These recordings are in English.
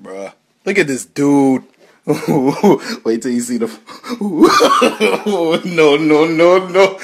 Bruh. Look at this dude. Wait till you see the. No, no, no, no.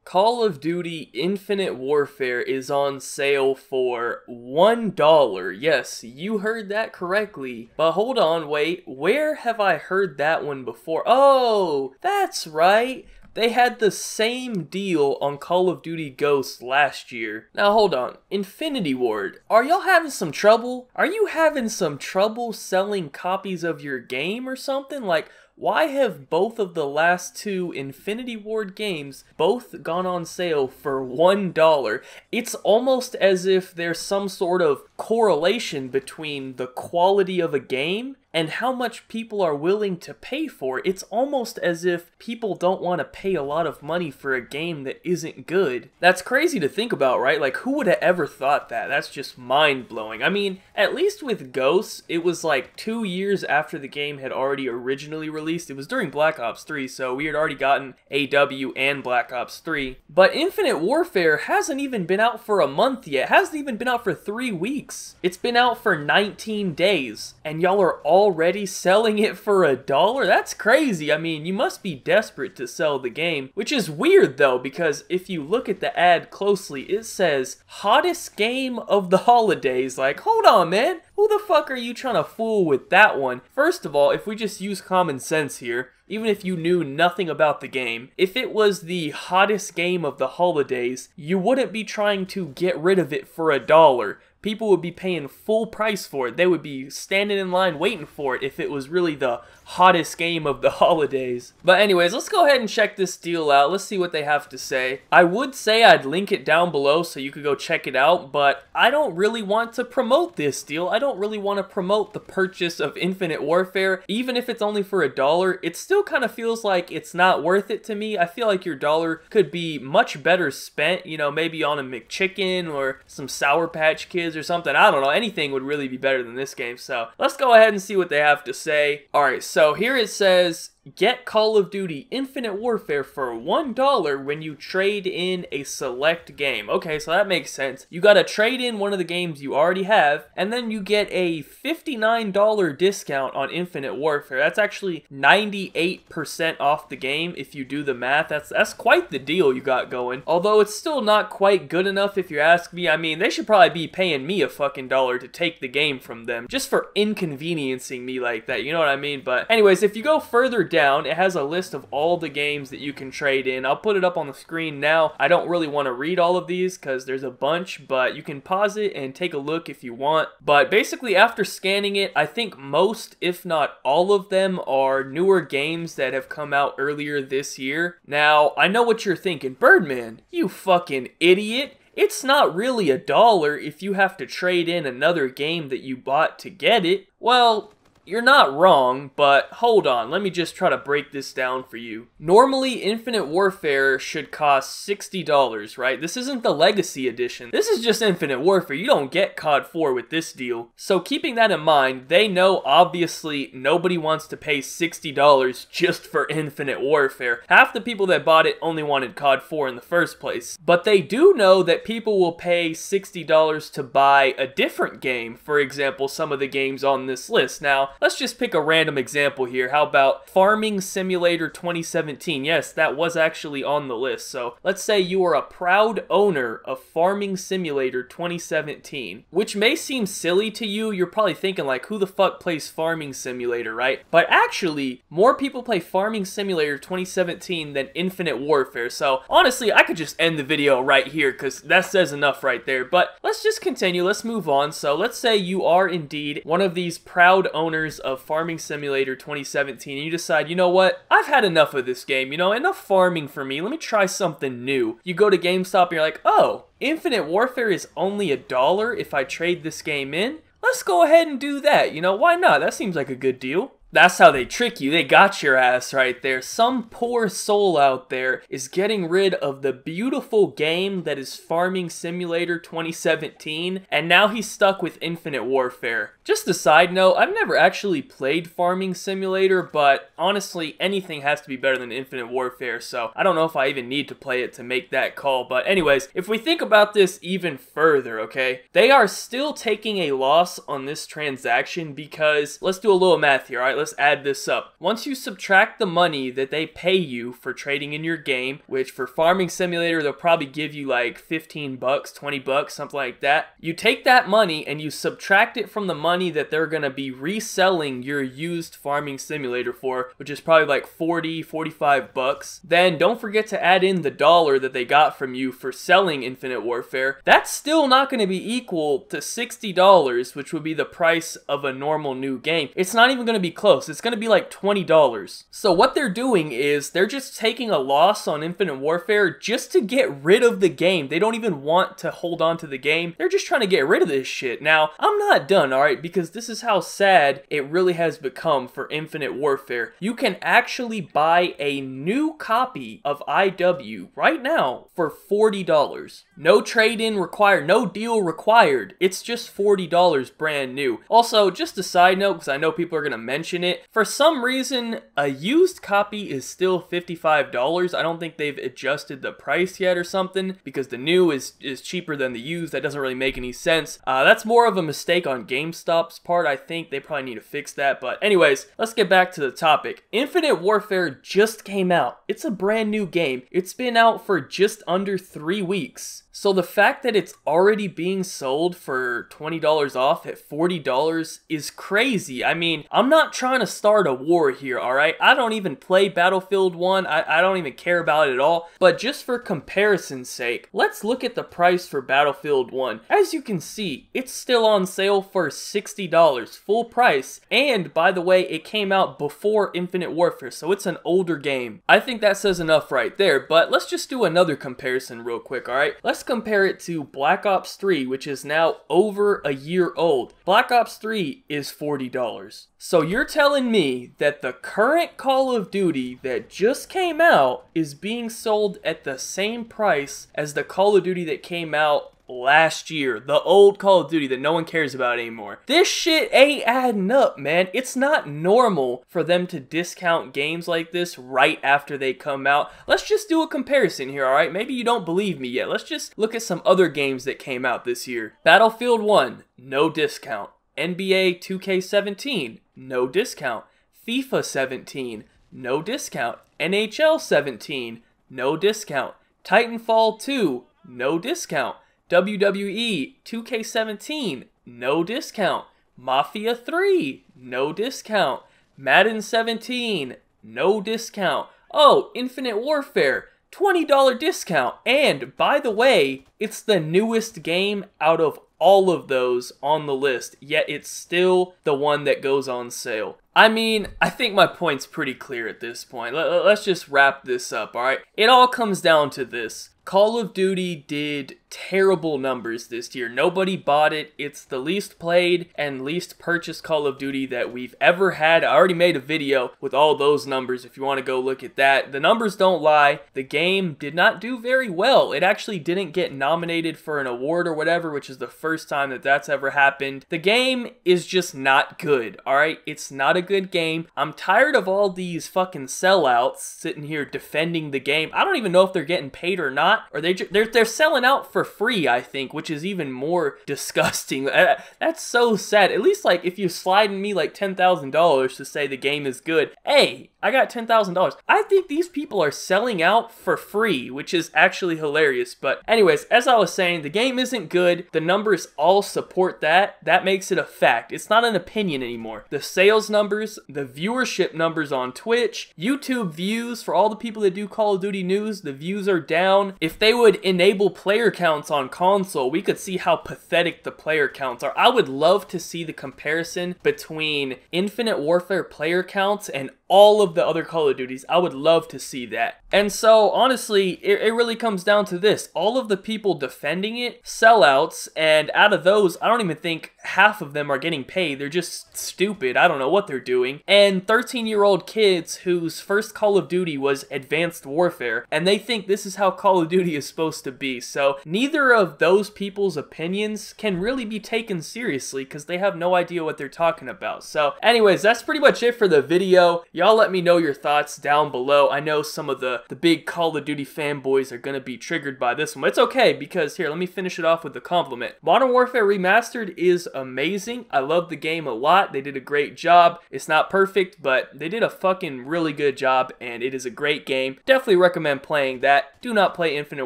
Call of Duty Infinite Warfare is on sale for $1. Yes, you heard that correctly. But hold on, wait, where have I heard that one before? Oh, that's right. They had the same deal on Call of Duty Ghosts last year. Now hold on, Infinity Ward, are y'all having some trouble? Are you having some trouble selling copies of your game or something? Like, why have both of the last two Infinity Ward games both gone on sale for $1? It's almost as if there's some sort of correlation between the quality of a game and how much people are willing to pay for it. It's almost as if people don't want to pay a lot of money for a game that isn't good. That's crazy to think about, right? Like, who would have ever thought that? That's just mind-blowing. I mean, at least with Ghosts, it was like 2 years after the game had already originally released. It was during Black Ops 3, so we had already gotten AW and Black Ops 3. But Infinite Warfare hasn't even been out for a month yet. It hasn't even been out for 3 weeks. It's been out for 19 days, and y'all are already selling it for $1? That's crazy. I mean, you must be desperate to sell the game, which is weird though, because if you look at the ad closely, it says hottest game of the holidays. Like, hold on, man. Who the fuck are you trying to fool with that one? First of all, if we just use common sense here, even if you knew nothing about the game, if it was the hottest game of the holidays, you wouldn't be trying to get rid of it for $1. People would be paying full price for it. They would be standing in line waiting for it if it was really the hottest game of the holidays. But anyways, let's go ahead and check this deal out. Let's see what they have to say. I would say I'd link it down below so you could go check it out, but I don't really want to promote this deal. I don't really want to promote the purchase of Infinite Warfare. Even if it's only for $1, it still kind of feels like it's not worth it to me. I feel like your dollar could be much better spent, you know, maybe on a McChicken or some Sour Patch Kids or something. I don't know. Anything would really be better than this game. So let's go ahead and see what they have to say. Alright, so here it says, get Call of Duty Infinite Warfare for $1 when you trade in a select game. Okay, so that makes sense. You gotta trade in one of the games you already have, and then you get a $59 discount on Infinite Warfare. That's actually 98% off the game if you do the math. That's quite the deal you got going. Although it's still not quite good enough if you ask me. I mean, they should probably be paying me a fucking dollar to take the game from them, just for inconveniencing me like that, you know what I mean? But anyways, if you go further down, it has a list of all the games that you can trade in. I'll put it up on the screen now. I don't really want to read all of these because there's a bunch, but you can pause it and take a look if you want. But basically, after scanning it, I think most, if not all of them, are newer games that have come out earlier this year. Now, I know what you're thinking, Birdman, you fucking idiot. It's not really $1 if you have to trade in another game that you bought to get it. Well, you're not wrong, but hold on, let me just try to break this down for you. Normally, Infinite Warfare should cost $60, right? This isn't the Legacy Edition. This is just Infinite Warfare. You don't get COD 4 with this deal. So keeping that in mind, they know obviously nobody wants to pay $60 just for Infinite Warfare. Half the people that bought it only wanted COD 4 in the first place. But they do know that people will pay $60 to buy a different game. For example, some of the games on this list. Now, let's just pick a random example here. How about Farming Simulator 2017? Yes, that was actually on the list. So let's say you are a proud owner of Farming Simulator 2017, which may seem silly to you. You're probably thinking like, who the fuck plays Farming Simulator, right? But actually, more people play Farming Simulator 2017 than Infinite Warfare. So honestly, I could just end the video right here because that says enough right there. But let's just continue. Let's move on. So let's say you are indeed one of these proud owners of Farming Simulator 2017 and you decide, you know what, I've had enough of this game, you know, enough farming for me, let me try something new. You go to GameStop and you're like, oh, Infinite Warfare is only $1 if I trade this game in? Let's go ahead and do that, you know, why not? That seems like a good deal. That's how they trick you. They got your ass right there. Some poor soul out there is getting rid of the beautiful game that is Farming Simulator 2017, and now he's stuck with Infinite Warfare. Just a side note, I've never actually played Farming Simulator, but honestly, anything has to be better than Infinite Warfare, so I don't know if I even need to play it to make that call. But anyways, if we think about this even further, okay, they are still taking a loss on this transaction because, let's do a little math here, alright, let's add this up. Once you subtract the money that they pay you for trading in your game, which for Farming Simulator, they'll probably give you like 15 bucks, 20 bucks, something like that. You take that money and you subtract it from the money that they're going to be reselling your used Farming Simulator for, which is probably like 40, 45 bucks. Then don't forget to add in the dollar that they got from you for selling Infinite Warfare. That's still not going to be equal to $60, which would be the price of a normal new game. It's not even going to be close. It's going to be like $20. So what they're doing is they're just taking a loss on Infinite Warfare just to get rid of the game. They don't even want to hold on to the game. They're just trying to get rid of this shit. Now, I'm not done, alright? Because this is how sad it really has become for Infinite Warfare. You can actually buy a new copy of IW right now for $40. No trade-in required, no deal required. It's just $40 brand new. Also, just a side note, because I know people are going to mention it, for some reason, a used copy is still $55. I don't think they've adjusted the price yet or something, because the new is cheaper than the used. That doesn't really make any sense. That's more of a mistake on GameStop's part. I think they probably need to fix that. But anyways, let's get back to the topic. Infinite Warfare just came out. It's a brand new game. It's been out for just under 3 weeks. So the fact that it's already being sold for $20 off at $40 is crazy. I mean, I'm not trying to start a war here, alright? I don't even play Battlefield 1. I don't even care about it at all. But just for comparison's sake, let's look at the price for Battlefield 1. As you can see, it's still on sale for $60, full price. And by the way, it came out before Infinite Warfare, so it's an older game. I think that says enough right there, but let's just do another comparison real quick, alright? Let's compare it to Black Ops 3, which is now over a year old. Black Ops 3 is $40. So you're telling me that the current Call of Duty that just came out is being sold at the same price as the Call of Duty that came out last year, the old Call of Duty that no one cares about anymore. This shit ain't adding up, man. It's not normal for them to discount games like this right after they come out. Let's just do a comparison here, alright? Maybe you don't believe me yet. Let's just look at some other games that came out this year. Battlefield 1, no discount. NBA 2K17, no discount. FIFA 17, no discount. NHL 17, no discount. Titanfall 2, no discount. WWE 2K17, no discount. Mafia 3, no discount. Madden 17, no discount. Oh, Infinite Warfare, $20 discount. And by the way, it's the newest game out of all of those on the list, yet it's still the one that goes on sale. I mean, I think my point's pretty clear at this point. Let's just wrap this up, alright? It all comes down to this. Call of Duty did terrible numbers this year. Nobody bought it. It's the least played and least purchased Call of Duty that we've ever had. I already made a video with all those numbers if you want to go look at that. The numbers don't lie. The game did not do very well. It actually didn't get nominated for an award or whatever, which is the first time that that's ever happened. The game is just not good, alright? It's not a good game. I'm tired of all these fucking sellouts sitting here defending the game. I don't even know if they're getting paid or not. Or they're selling out for free, I think, which is even more disgusting. That's so sad. At least, like, if you slide in me like $10,000 to say the game is good, hey, I got $10,000. I think these people are selling out for free, which is actually hilarious. But anyways, as I was saying, the game isn't good. The numbers all support that. That makes it a fact. It's not an opinion anymore. The sales numbers, the viewership numbers on Twitch, YouTube views for all the people that do Call of Duty news, the views are down. If they would enable player counts on console, we could see how pathetic the player counts are. I would love to see the comparison between Infinite Warfare player counts and all of the other Call of Duties. I would love to see that. And so, honestly, it really comes down to this. All of the people defending it, sellouts, and out of those, I don't even think half of them are getting paid. They're just stupid. I don't know what they're doing. And 13-year-old kids whose first Call of Duty was Advanced Warfare, and they think this is how Call of Duty is supposed to be. So neither of those people's opinions can really be taken seriously because they have no idea what they're talking about. So anyways, that's pretty much it for the video. Y'all let me know your thoughts down below. I know some of the big Call of Duty fanboys are going to be triggered by this one, but it's okay because here, let me finish it off with a compliment. Modern Warfare Remastered is amazing. I love the game a lot. They did a great job. It's not perfect, but they did a fucking really good job, and it is a great game. Definitely recommend playing that. Do not play Infinite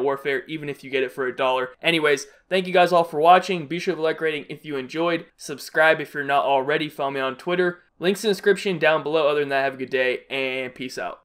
Warfare, even if you get it for $1. Anyways, thank you guys all for watching. Be sure to like rating if you enjoyed. Subscribe if you're not already. Follow me on Twitter. Links in the description down below. Other than that, have a good day, and peace out.